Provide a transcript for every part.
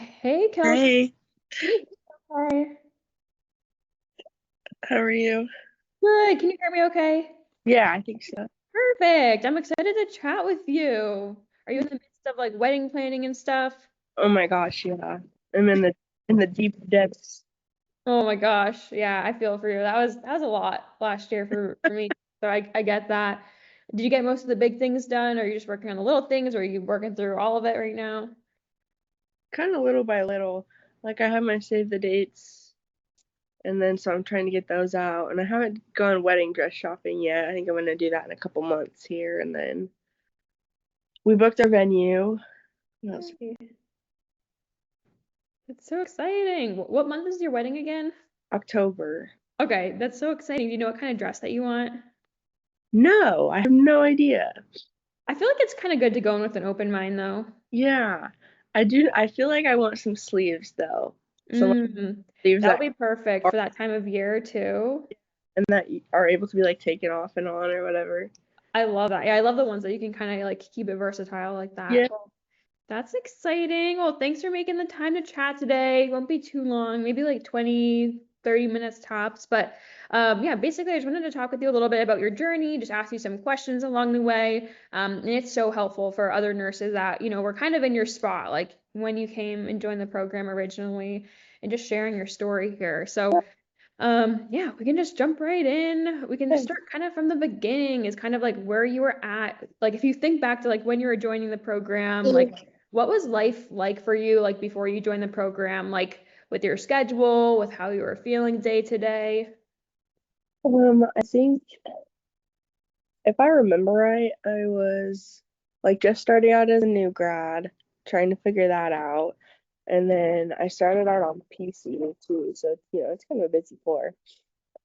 Hey, Kelsey. Hey, Can you hear me okay? how are you? Good. Can you hear me okay? Yeah, I think so. Perfect. I'm excited to chat with you. Are you in the midst of like wedding planning and stuff? Oh my gosh, yeah. I'm in the deep depths. Oh my gosh. Yeah, I feel for you. That was a lot last year for me. So I get that. Did you get most of the big things done, or are you just working on the little things, or are you working through all of it right now? Kind of little by little. Like I have my save the dates and then so I'm trying to get those out and I haven't gone wedding dress shopping yet. I think I'm gonna do that in a couple months here and then we booked our venue. What else? Yay. It's so exciting. What month is your wedding again? October. Okay, that's so exciting. Do you know what kind of dress that you want? No, I have no idea. I feel like it's kind of good to go in with an open mind, though. Yeah. I feel like I want some sleeves though. Some Mm, sleeves that would that be perfect are for that time of year too. and that are able to be like taken off and on or whatever. I love that. Yeah, I love the ones that you can kind of like keep it versatile like that. Yeah. Well, that's exciting. Well, thanks for making the time to chat today. It won't be too long, maybe like 20, 30 minutes tops. But yeah, basically, I just wanted to talk with you a little bit about your journey, just ask you some questions along the way. And it's so helpful for other nurses that, were kind of in your spot, like when you came and joined the program originally, and just sharing your story here. So, yeah, we can just jump right in. We can just start kind of from the beginning, is kind of like where you were at. Like if you think back to like when you were joining the program, like what was life like for you like before you joined the program, like with your schedule, with how you were feeling day to day? I think if I remember right, I was like just starting out as a new grad, trying to figure that out. And then I started out on PC too, so it's kind of a busy floor.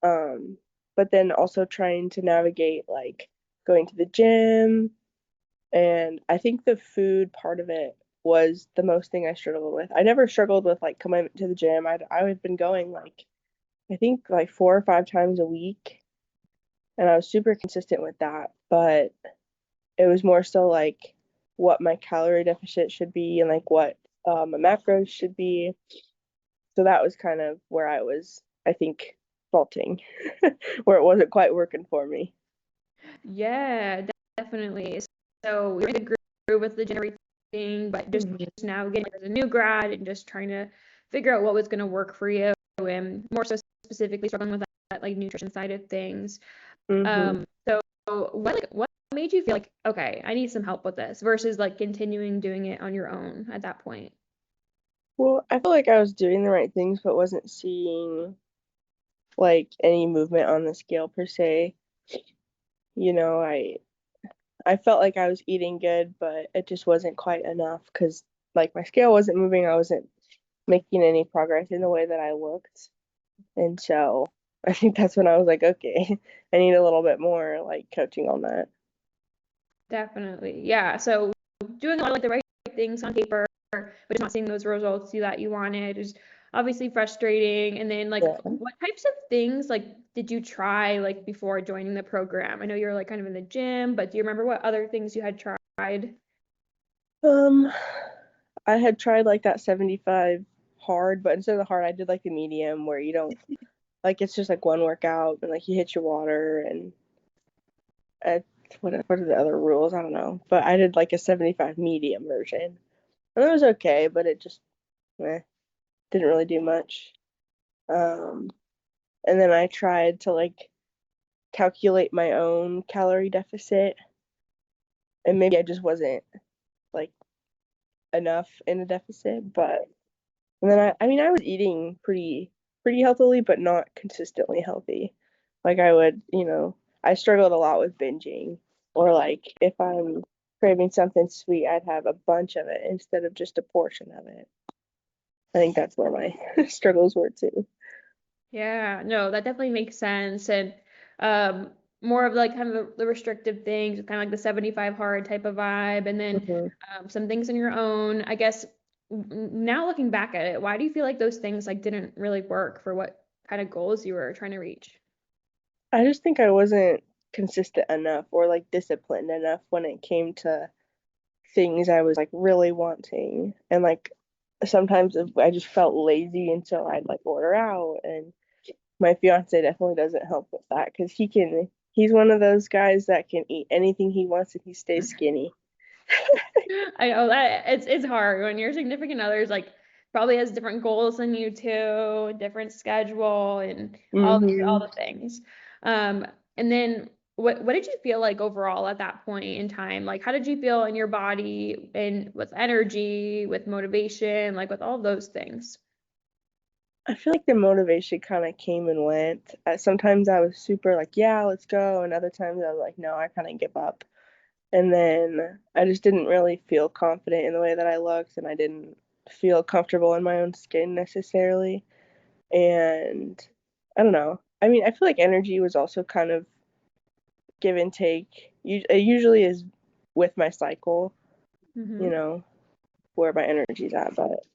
Um, but then also trying to navigate like going to the gym, and I think the food part of it was the most thing I struggled with. I never struggled with like coming to the gym. I've been going like I think like 4 or 5 times a week, and I was super consistent with that. But it was more so like what my calorie deficit should be and like what my macros should be. So that was kind of where I was, I think, faulting, where it wasn't quite working for me. Yeah, definitely. So you're in the group with the gym and everything, but just Mhm. now getting as a new grad and just trying to figure out what was going to work for you, and more so specifically struggling with that like nutrition side of things. Mhm. So what made you feel like, okay, I need some help with this versus like continuing doing it on your own at that point? Well, I feel like I was doing the right things, but wasn't seeing like any movement on the scale per se. You know, I felt like I was eating good, but it just wasn't quite enough because like my scale wasn't moving. I wasn't making any progress in the way that I looked. And so I think that's when I was like, okay, I need a little bit more like coaching on that. Definitely. Yeah. So doing a lot of like the right things on paper, but just not seeing those results that you wanted is obviously frustrating. And then like Yeah. what types of things like did you try like before joining the program? I know you were like kind of in the gym, but do you remember what other things you had tried? Um, I had tried like that 75 hard, but instead of the hard, I did like the medium where you don't like it's just like one workout and like you hit your water and uh, what are the other rules? I don't know. But I did like a 75 medium version. And it was okay, but it just didn't really do much. Um, and then I tried to like calculate my own calorie deficit, and maybe I just wasn't like enough in a deficit, but and then I mean I was eating pretty healthily, but not consistently healthy. Like I would, I struggled a lot with binging, or like if I'm craving something sweet, I'd have a bunch of it instead of just a portion of it. I think that's where my struggles were too. Yeah, no, that definitely makes sense. And um, more of like kind of the restrictive things, kind of like the 75 hard type of vibe, and then Mhm. some things on your own. I guess now looking back at it, why do you feel like those things like didn't really work for what kind of goals you were trying to reach? I just think I wasn't consistent enough or like disciplined enough when it came to things I was like really wanting. And like sometimes I just felt lazy, and so I'd like order out. And my fiance definitely doesn't help with that because he's one of those guys that can eat anything he wants and he stays skinny. I know that it's hard when your significant other's like probably has different goals than you too, different schedule and all Hmm. the things. Um, and then what did you feel like overall at that point in time? Like how did you feel in your body and with energy, with motivation, like with all those things? I feel like the motivation kind of came and went. Sometimes I was super like, yeah, let's go, and other times I was like, no, I kind of give up. And then I just didn't really feel confident in the way that I looked, and I didn't feel comfortable in my own skin necessarily. And I don't know. I mean, I feel like energy was also kind of give and take. It usually is with my cycle, you Hmm. know, where my energy's at. But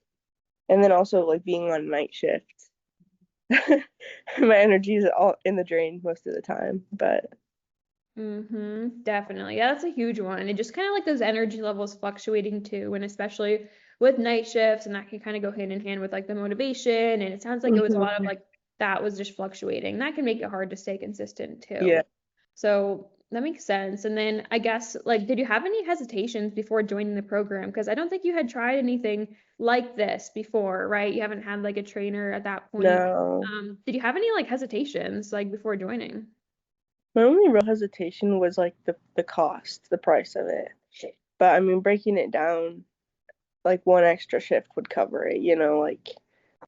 and then also like being on night shift, my energy is all in the drain most of the time. But Definitely. Yeah, that's a huge one. And just kind of like those energy levels fluctuating too, and especially with night shifts, and that can kind of go hand in hand with like the motivation. And it sounds like it was a lot of mhm, like that was just fluctuating. That can make it hard to stay consistent yeah, too. So that makes sense. And then I guess like did you have any hesitations before joining the program? Because I don't think you had tried anything like this before, right? You haven't had like a trainer at that point. no. Did you have any like hesitations like before joining? My only real hesitation was like the cost, the price of it. But I mean, breaking it down, like one extra shift would cover it. Like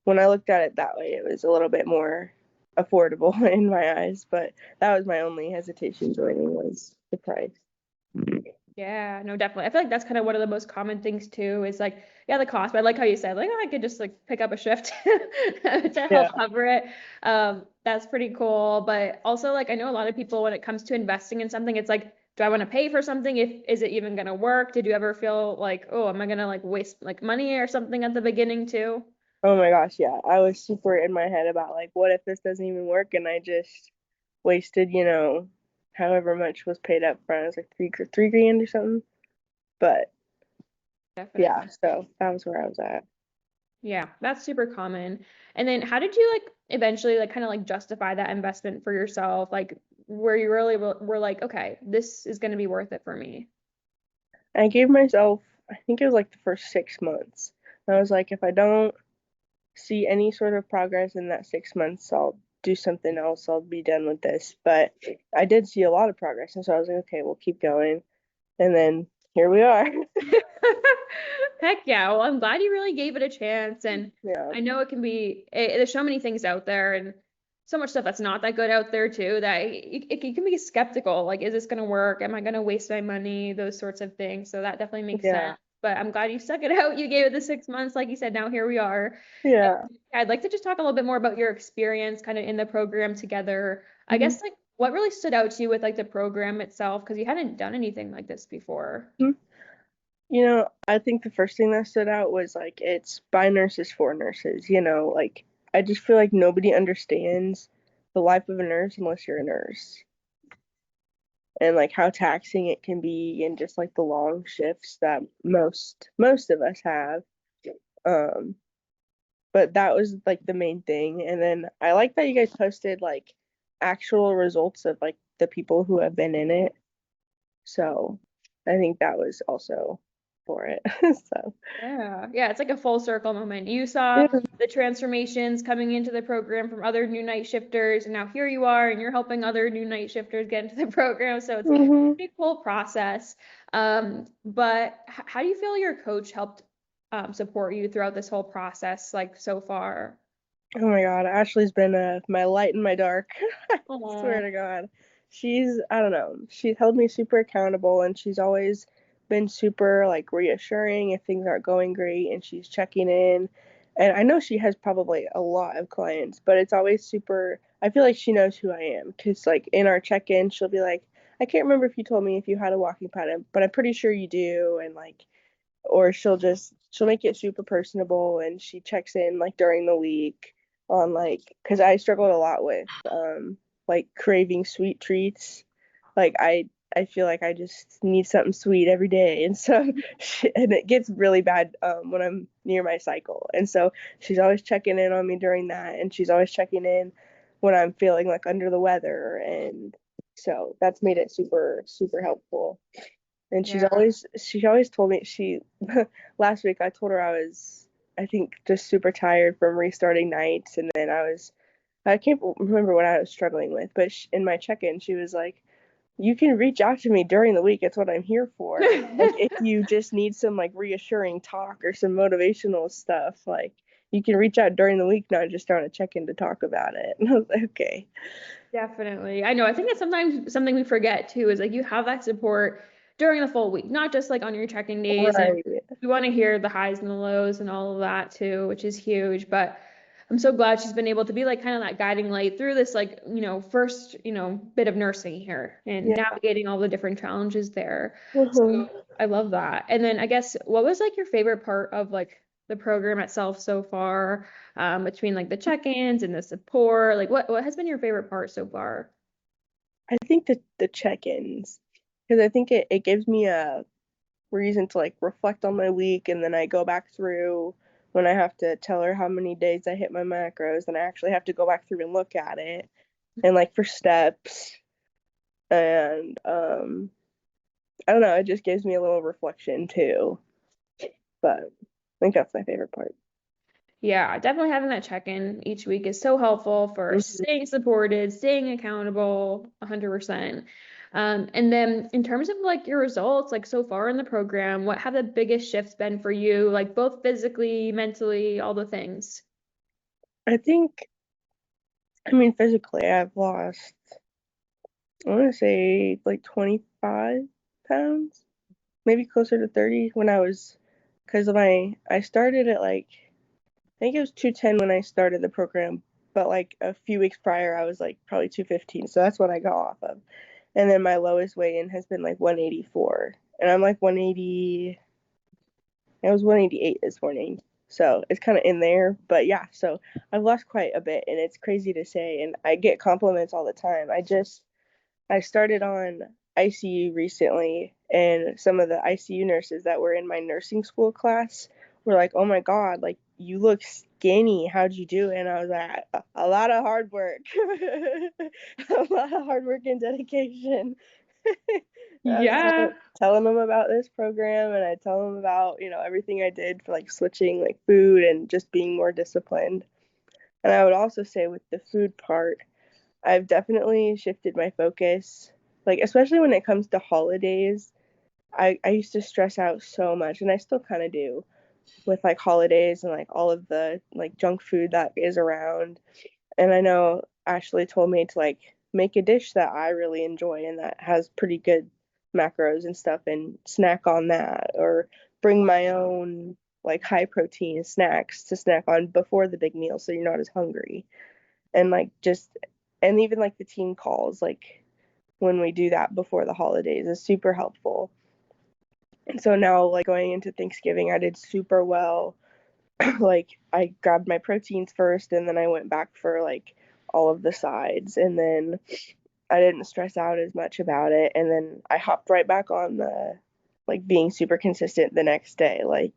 when I looked at it that way, it was a little bit more affordable in my eyes. But that was my only hesitation joining was the price. Yeah, no, definitely. I feel like that's kind of one of the most common things too, is like, yeah, the cost, but I like how you said, like, oh, I could just like pick up a shift to Yeah. help cover it. That's pretty cool. But also, like, I know a lot of people when it comes to investing in something, it's like, do I want to pay for something? If is it even gonna work? Did you ever feel like, oh, am I gonna like waste like money or something at the beginning too? Oh my gosh, yeah. I was super in my head about like, what if this doesn't even work and I just wasted, however much was paid up front. It was like three grand or something. But yeah, Definitely. so that was where I was at. Yeah, that's super common. And then how did you like eventually like kind of like justify that investment for yourself? Like where you really were like, okay, this is going to be worth it for me. I gave myself, I think it was like the first 6 months. I was like, if I don't see any sort of progress in that 6 months, I'll do something else. I'll be done with this. But I did see a lot of progress, and so I was like, okay, we'll keep going. And then here we are. Heck yeah. Well, I'm glad you really gave it a chance. And Yeah. I know it can be, there's so many things out there and so much stuff that's not that good out there too, that you can be skeptical. Like, is this going to work? Am I going to waste my money? Those sorts of things. So that definitely makes Yeah. sense. But I'm glad you stuck it out. You gave it the 6 months. Like you said, now here we are. Yeah. I'd like to just talk a little bit more about your experience kind of in the program together. I Mhm. guess like what really stood out to you with like the program itself, because you hadn't done anything like this before. I think the first thing that stood out was like it's by nurses for nurses, like I just feel like nobody understands the life of a nurse unless you're a nurse and like how taxing it can be and just like the long shifts that most of us have. Um, but that was like the main thing. And then I like that you guys posted like actual results of like the people who have been in it. So I think that was also for it. So Yeah, yeah, it's like a full circle moment. You saw yeah. the transformations coming into the program from other new night shifters, and now here you are, and you're helping other new night shifters get into the program. So it's a Hmm. pretty cool process. But how do you feel your coach helped support you throughout this whole process, like so far? Oh my God, Ashley's been my light in my dark. I Aw. swear to God. I don't know, she's held me super accountable and she's always been super like reassuring if things aren't going great and she's checking in. And I know she has probably a lot of clients, but it's always super, I feel like she knows who I am because like in our check-in, she'll be like, I can't remember if you told me if you had a walking pattern, but I'm pretty sure you do. And like, or she'll make it super personable and she checks in like during the week on like because I struggled a lot with like craving sweet treats. Like I feel like I just need something sweet every day. And so, and it gets really bad when I'm near my cycle. And so she's always checking in on me during that. And she's always checking in when I'm feeling like under the weather. And so that's made it super, super helpful. And Yeah. she always told me last week I told her I think just super tired from restarting nights. And then I can't remember what I was struggling with, but in my check-in, she was like, you can reach out to me during the week. It's what I'm here for. Like if you just need some like reassuring talk or some motivational stuff, like you can reach out during the week, not just on a check-in to talk about it. And I was like, okay. Definitely. I know. I think it's sometimes something we forget too is like you have that support during the full week, not just like on your checking days. And Right. we want to hear the highs and the lows and all of that too, which is huge. But I'm so glad she's been able to be like kind of that guiding light through this, like, first, bit of nursing here and Yeah. navigating all the different challenges there. Mhm. So I love that. And then I guess what was like your favorite part of like the program itself so far? Between like the check-ins and the support? Like what has been your favorite part so far? I think that the check-ins, because I think it gives me a reason to like reflect on my week, and then I go back through when I have to tell her how many days I hit my macros, and I actually have to go back through and look at it and like for steps. And I don't know, it just gives me a little reflection too. But I think that's my favorite part. Yeah, definitely having that check-in each week is so helpful for Mhm. staying supported, staying accountable, 100%. And then in terms of like your results, like so far in the program, what have the biggest shifts been for you, like both physically, mentally, all the things? I think, I mean, physically, I've lost, I want to say like 25 pounds, maybe closer to 30 when because I started at like, I think it was 210 when I started the program, but like a few weeks prior, I was like probably 215. So that's what I got off of. And then my lowest weigh in has been like 184. And I'm like 180, I was 188 this morning. So it's kind of in there. But yeah, so I've lost quite a bit and it's crazy to say. And I get compliments all the time. I started on ICU recently, and some of the ICU nurses that were in my nursing school class were like, "Oh my God, like you look skinny. How'd you do it?" And I was like, "A lot of hard work, a lot of hard work and dedication." I was Yeah. telling them about this program, and I tell them about everything I did for like switching like food and just being more disciplined. And I would also say with the food part, I've definitely shifted my focus, like especially when it comes to holidays. I used to stress out so much, and I still kind of do with like holidays and like all of the like junk food that is around. And I know Ashley told me to like make a dish that I really enjoy and that has pretty good macros and stuff and snack on that, or bring my own like high protein snacks to snack on before the big meal so you're not as hungry. And like just and even like the team calls, like when we do that before the holidays, is super helpful. And so now like going into Thanksgiving, I did super well. Like I grabbed my proteins first and then I went back for like all of the sides, and then I didn't stress out as much about it, and then I hopped right back on the like being super consistent the next day. Like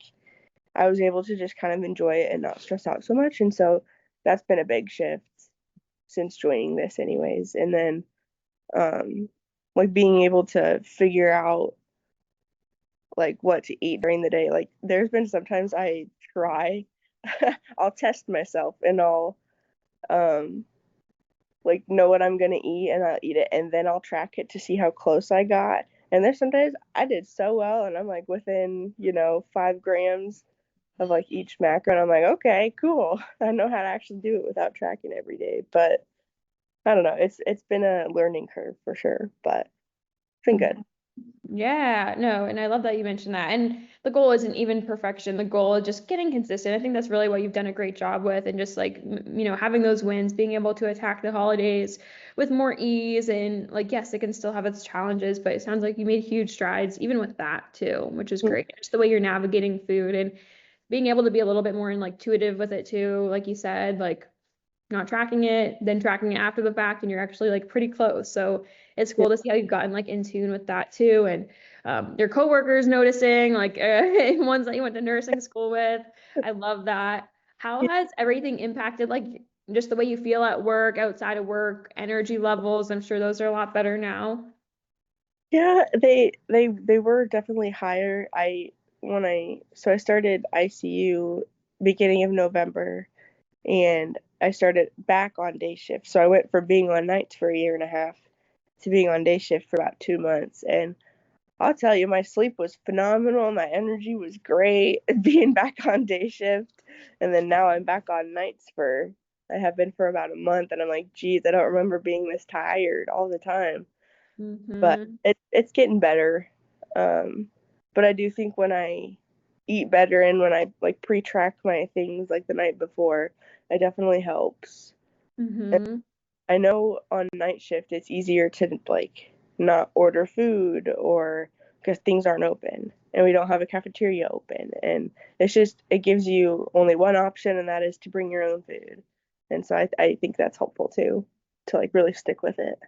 I was able to just kind of enjoy it and not stress out so much. And so that's been a big shift since joining this anyways. And then um like being able to figure out like what to eat during the day. Like there's been sometimes I try I'll test myself and I'll um like know what I'm gonna eat and I'll eat it and then I'll track it to see how close I got. And there's sometimes I did so well and I'm like within, 5 grams of like each macro, and I'm like, okay, cool. I know how to actually do it without tracking every day. But I don't know. It's been a learning curve for sure, but it's been good. Yeah, no, and I love that you mentioned that. And the goal isn't even perfection. The goal is just getting consistent. I think that's really what you've done a great job with, and just like, having those wins, being able to attack the holidays with more ease. And like, yes, it can still have its challenges, but it sounds like you made huge strides even with that too, which is great. Just the way you're navigating food and being able to be a little bit more intuitive with it too, like you said, like not tracking it, then tracking it after the fact, and you're actually like pretty close. So it's Yeah. cool to see how you've gotten like in tune with that too. And your coworkers noticing, like ones that you went to nursing school with. I love that. How has everything impacted like just the way you feel at work, outside of work, energy levels? I'm sure those are a lot better now. Yeah, they were definitely higher. I started ICU beginning of November, and I started back on day shift. So I went from being on nights for a year and a half to being on day shift for about 2 months. And I'll tell you, my sleep was phenomenal. My energy was great being back on day shift. And then now I'm back on nights I have been for about a month. And I'm like, geez, I don't remember being this tired all the time. But Mm-hmm. it's getting better. Um, but I do think when I eat better and when I like pre-track my things like the night before, it definitely helps. Mm-hmm. I know on night shift it's easier to like not order food or because things aren't open and we don't have a cafeteria open and it gives you only one option and that is to bring your own food. And so I think that's helpful too to like really stick with it.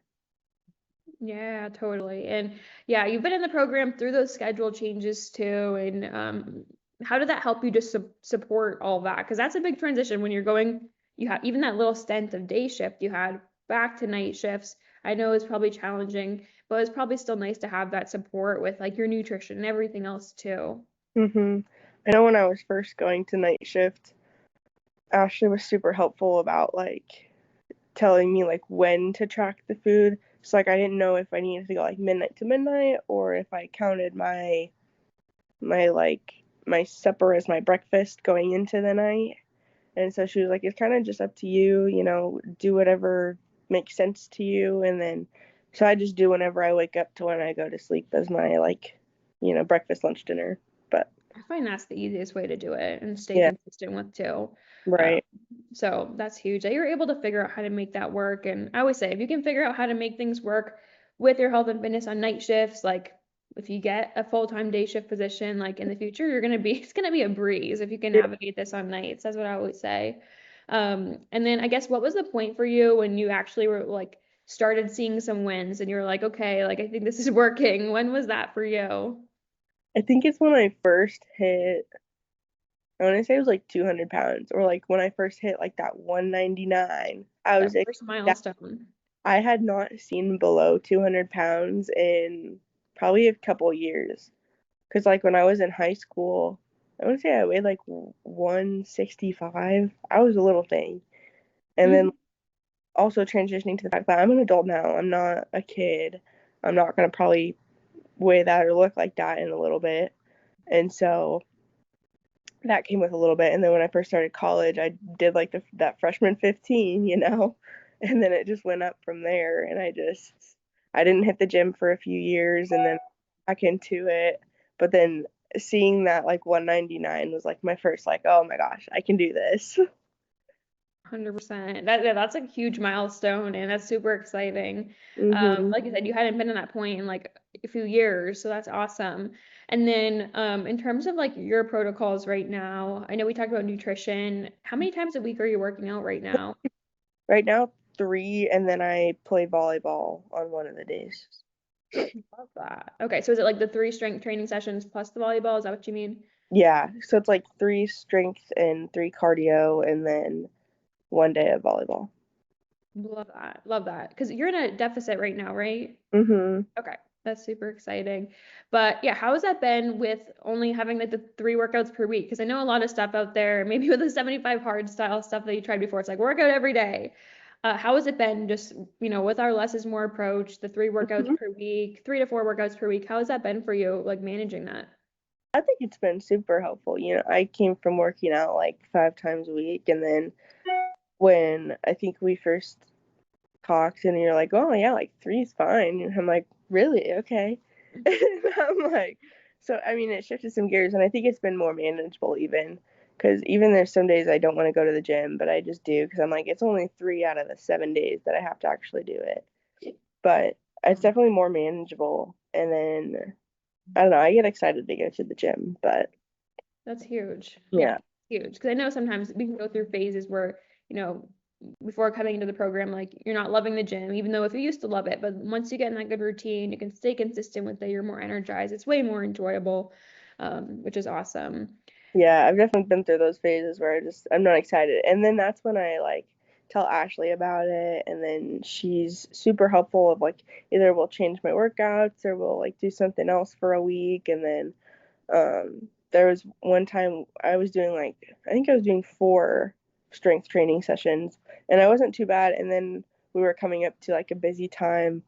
Yeah, totally. And yeah, you've been in the program through those schedule changes too. And how did that help you just support all that? Because that's a big transition when you're going, you have even that little stint of day shift you had back to night shifts. I know it's probably challenging, but it's probably still nice to have that support with like your nutrition and everything else too. I know when I was first going to night shift, Ashley was super helpful about like telling me like when to track the food. So like I didn't know if I needed to go like midnight to midnight or if I counted my supper as my breakfast going into the night. And so she was like, it's kind of just up to you, do whatever makes sense to you. And then so I just do whenever I wake up to when I go to sleep as my like, breakfast, lunch, dinner. But I find that's the easiest way to do it and stay yeah, consistent with too. Um, right. so that's huge that you're able to figure out how to make that work. And I always say, if you can figure out how to make things work with your health and fitness on night shifts, like if you get a full-time day shift position, like in the future, it's gonna be a breeze if you can navigate this on nights. That's what I always say. And then I guess what was the point for you when you actually were like started seeing some wins and you're like, okay, like I think this is working. When was that for you? I think it's when I first hit I want to say it was like 200 pounds, or like when I first hit like that 199. That first milestone. I had not seen below 200 pounds in probably a couple years. Because like when I was in high school, I want to say I weighed like 165. I was a little thing. And then also transitioning to the fact that I'm an adult now, I'm not a kid. I'm not going to probably weigh that or look like that in a little bit. And so that came with a little bit. And then when I first started college, I did like that freshman 15, and then it just went up from there. And I didn't hit the gym for a few years and then back into it. But then seeing that like 199 was like my first, like, oh my gosh, I can do this. 100%. That's a huge milestone and that's super exciting. hmm Like I said, you hadn't been in that point in like a few years, so that's awesome. And then in terms of like your protocols right now, I know we talked about nutrition. How many times a week are you working out right now? Right now, 3, and then I play volleyball on one of the days. Love that. Okay, so is it like the three strength training sessions plus the volleyball? Is that what you mean? Yeah, so it's like 3 strength and 3 cardio, and then one day of volleyball. Love that. Love that. Because you're in a deficit right now, right? hmm Okay, that's super exciting. But yeah, how has that been with only having like the three workouts per week? Because I know a lot of stuff out there, maybe with the 75 hard style stuff that you tried before, it's like workout every day. How has it been just, with our less is more approach, the three workouts per week, 3 to 4 workouts per week? How has that been for you, like managing that? I think it's been super helpful. I came from working out like 5 times a week, and then when I think we first talked, and you're like, "Oh yeah, like 3 is fine," and I'm like, "Really? Okay." And I'm like, so I mean, it shifted some gears, and I think it's been more manageable even, because even there's some days I don't want to go to the gym, but I just do because I'm like, it's only 3 out of the 7 days that I have to actually do it. But it's definitely more manageable, and then I don't know, I get excited to go to the gym, but That's huge. Yeah, yeah. huge. Because I know sometimes we can go through phases where, you know, before coming into the program, like you're not loving the gym, even though if you used to love it, but once you get in that good routine, you can stay consistent with it, you're more energized. It's way more enjoyable, which is awesome. Yeah, I've definitely been through those phases where I'm not excited. And then that's when I like tell Ashley about it, and then she's super helpful of like either we'll change my workouts or we'll like do something else for a week. And then there was one time I was doing like I think I was doing 4 strength training sessions, and I wasn't too bad. And then we were coming up to like a busy time,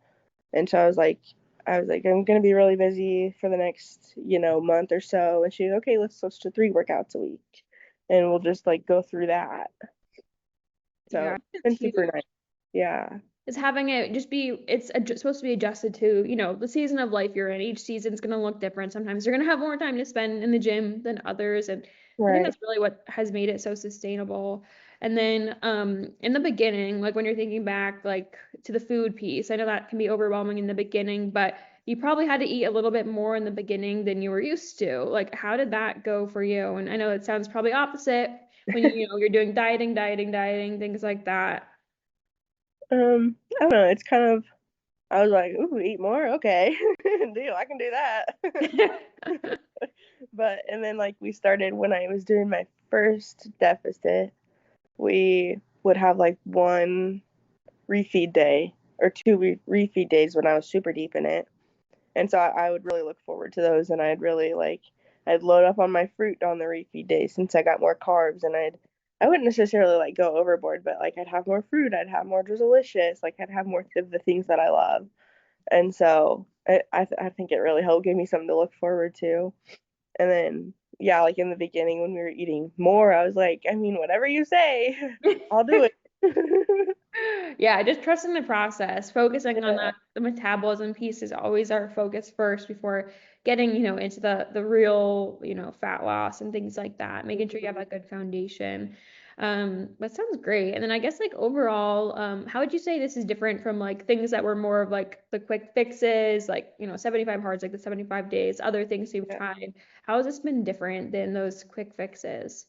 and so I was like, I'm gonna be really busy for the next, month or so. And she's okay, let's switch to 3 workouts a week, and we'll just like go through that. Yeah, So it's been that's super huge. nice. Yeah. Is having it just be supposed to be adjusted to, the season of life you're in. Each season's going to look different. Sometimes you're going to have more time to spend in the gym than others, and I think Right. that's really what has made it so sustainable. And then in the beginning, like when you're thinking back like to the food piece, I know that can be overwhelming in the beginning, but you probably had to eat a little bit more in the beginning than you were used to. Like how did that go for you? And I know it sounds probably opposite when you're doing dieting, things like that. I don't know. It's kind of I was like, ooh, eat more, okay, deal, I can do that. But and then like we started when I was doing my first deficit, we would have like one refeed day or two refeed days when I was super deep in it. And so I would really look forward to those, and I'd load up on my fruit on the refeed days since I got more carbs, and I wouldn't necessarily like go overboard, but like I'd have more fruit, I'd have more delicious, like I'd have more of the things that I love. And so I think it really helped give me something to look forward to. And then yeah, like in the beginning when we were eating more, I was like, I mean, whatever you say, I'll do it. Yeah, just trusting the process, focusing on Yeah. the metabolism piece is always our focus first before getting, into the real, fat loss and things like that, making sure you have a good foundation. That sounds great. And then I guess like overall, how would you say this is different from like things that were more of like the quick fixes, like, 75 hards, like the 75 days, other things you've Yeah. tried? How has this been different than those quick fixes?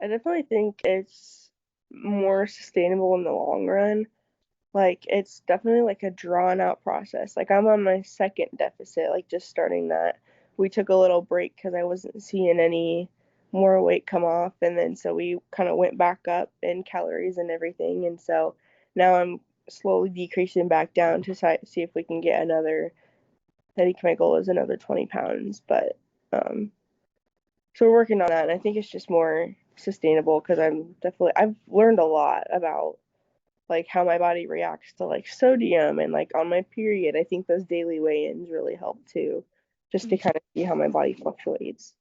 I definitely think it's more sustainable in the long run. Like it's definitely like a drawn out process. Like I'm on my second deficit, like just starting that. We took a little break because I wasn't seeing any more weight come off, and then so we kind of went back up in calories and everything. And so now I'm slowly decreasing back down to see if we can get another. I think my goal is another 20 pounds, but um, so we're working on that, and I think it's just more sustainable because I've learned a lot about like how my body reacts to like sodium and like on my period. I think those daily weigh-ins really help too, just to kind of see how my body fluctuates.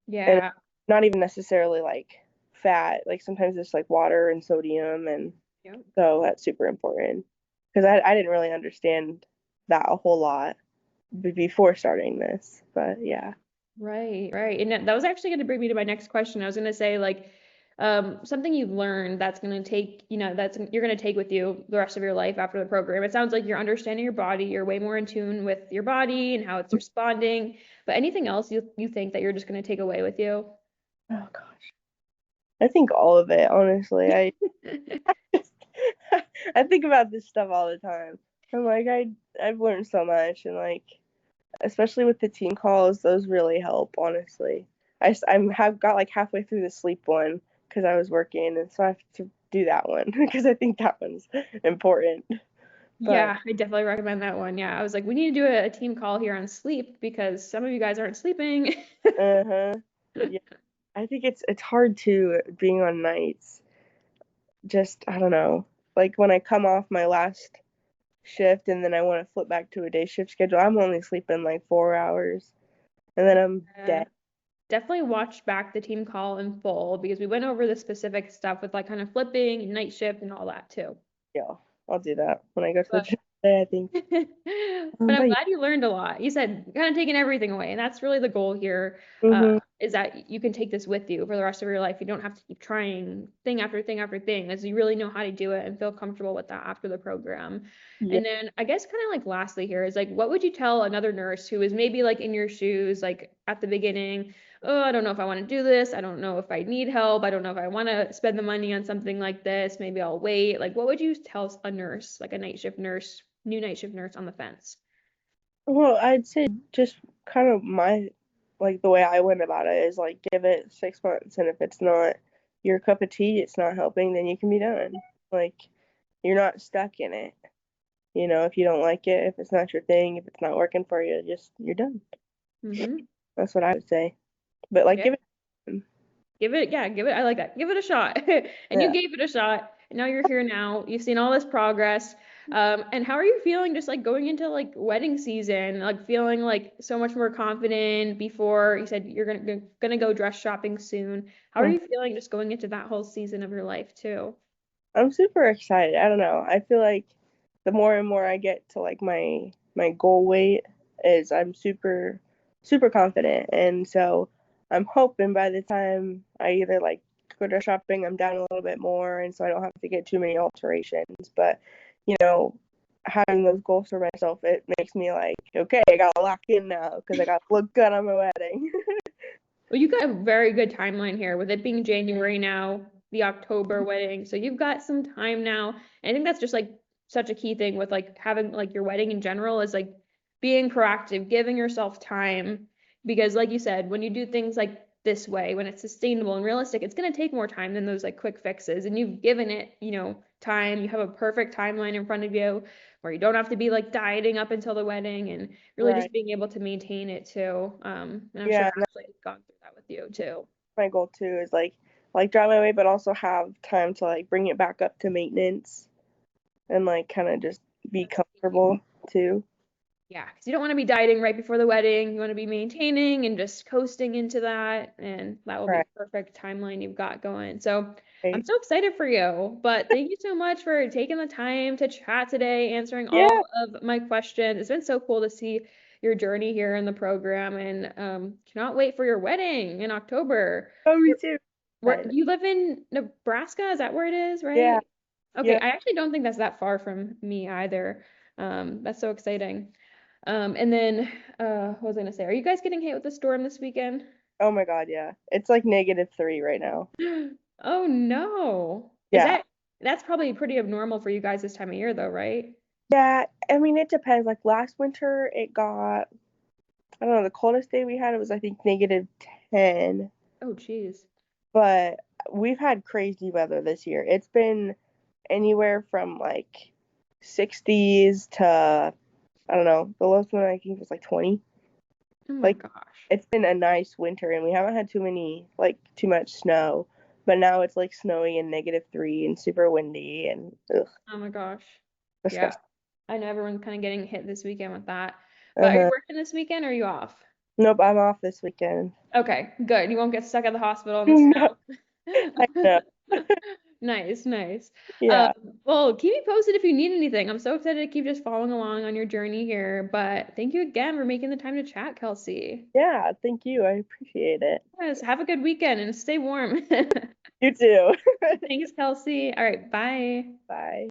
And Yeah. not even necessarily like fat, like sometimes it's like water and sodium, and Yep. so that's super important because I didn't really understand that a whole lot before starting this, but yeah. Right, right. And that was actually going to bring me to my next question. I was going to say like something you've learned that's going to take, that's you're going to take with you the rest of your life after the program. It sounds like you're understanding your body, you're way more in tune with your body and how it's responding. But anything else you think that you're just going to take away with you? Oh gosh, I think all of it, honestly. I think about this stuff all the time. I'm like I've learned so much, and like especially with the team calls, those really help, honestly. I'm have got like halfway through the sleep one because I was working, and so I have to do that one because I think that one's important. But Yeah, I definitely recommend that one. Yeah, I was like, we need to do a team call here on sleep because some of you guys aren't sleeping. uh-huh. Yeah, I think it's hard to being on nights. Just I don't know. Like when I come off my last shift and then I want to flip back to a day shift schedule, I'm only sleeping like 4 hours and then I'm Uh, dead. Definitely watch back the team call in full because we went over the specific stuff with like kind of flipping and night shift and all that too. Yeah, I'll do that when I go to the But gym today, I think. but I'm But glad you learned a lot. You said kind of taking everything away, and that's really the goal here. hmm Is that you can take this with you for the rest of your life. You don't have to keep trying thing after thing after thing, as you really know how to do it and feel comfortable with that after the program. yeah. And then I guess kind of like lastly here is like, what would you tell another nurse who is maybe like in your shoes, like at the beginning, oh, I don't know if I want to do this. I don't know if I need help. I don't know if I want to spend the money on something like this. Maybe I'll wait. Like, what would you tell a nurse, like a night shift nurse, new night shift nurse on the fence? Well, I'd say just kind of my like the way I went about it is like give it 6 months, and if it's not your cup of tea, it's not helping, then you can be done. Like you're not stuck in it. If you don't like it, if it's not your thing, if it's not working for you, just you're done. Mm-hmm. That's what I would say. But like Yeah. give it Give it, I like that. Give it a shot. And you yeah. gave it a shot. And now you're here now. You've seen all this progress. And how are you feeling just like going into like wedding season, like feeling like so much more confident before you said you're gonna go dress shopping soon. How are Mm. you feeling just going into that whole season of your life too? I'm super excited. I don't know. I feel like the more and more I get to like my goal weight is I'm super super confident, and so I'm hoping by the time I either like go to shopping, I'm down a little bit more, and so I don't have to get too many alterations. But you know, having those goals for myself, it makes me like, okay, I gotta lock in now because I gotta look good on my wedding. Well, you got a very good timeline here with it being January now, the October wedding. So you've got some time now. And I think that's just like such a key thing with like having like your wedding in general is like being proactive, giving yourself time. Because like you said, when you do things like this way, when it's sustainable and realistic, it's going to take more time than those like quick fixes. And you've given it, time. You have a perfect timeline in front of you where you don't have to be like dieting up until the wedding and really Right. just being able to maintain it too. And I'm sure Yeah, and Ashley has gone through that with you too. my goal too is like drive my way, but also have time to like bring it back up to maintenance and like kind of just be That's comfortable too. Yeah, because you don't want to be dieting right before the wedding. You want to be maintaining and just coasting into that, and that will be Right. a perfect timeline you've got going. So I'm Right. so excited for you. But thank you so much for taking the time to chat today, answering Yeah. all of my questions. It's been so cool to see your journey here in the program, and cannot wait for your wedding in October. Oh, me Where, too. where Excited. you live in Nebraska? Is that where it is, Yeah. right? Okay, Yeah. I actually don't think that's that far from me either. That's so exciting. And then what was I gonna say? Are you guys getting hit with the storm this weekend? Oh my God. Yeah. It's like -3 right now. Oh no. Yeah. That's probably pretty abnormal for you guys this time of year though, right? Yeah. I mean, it depends. Like last winter, it got, I don't know, the coldest day we had, it was, I think, -10. Oh geez. But we've had crazy weather this year. It's been anywhere from like 60s to, I don't know, the lowest one I think was like 20. Oh my Like gosh. it's been a nice winter, and we haven't had too much snow. But now it's like snowy and -3 and super windy and ugh, Oh my gosh. Yeah. disgusting. I know everyone's kind of getting hit this weekend with that. But are you Uh-huh. working this weekend or are you off? Nope, I'm off this weekend. Okay, good. You won't get stuck at the hospital in the No, I snow. know. Nice, nice. Um, Yeah. well, keep me posted if you need anything. I'm so excited to keep just following along on your journey here. But thank you again for making the time to chat, Kelsey. Yeah, thank you. I appreciate it. Yes, have a good weekend and stay warm. You too. Thanks, Kelsey. All right, bye. Bye.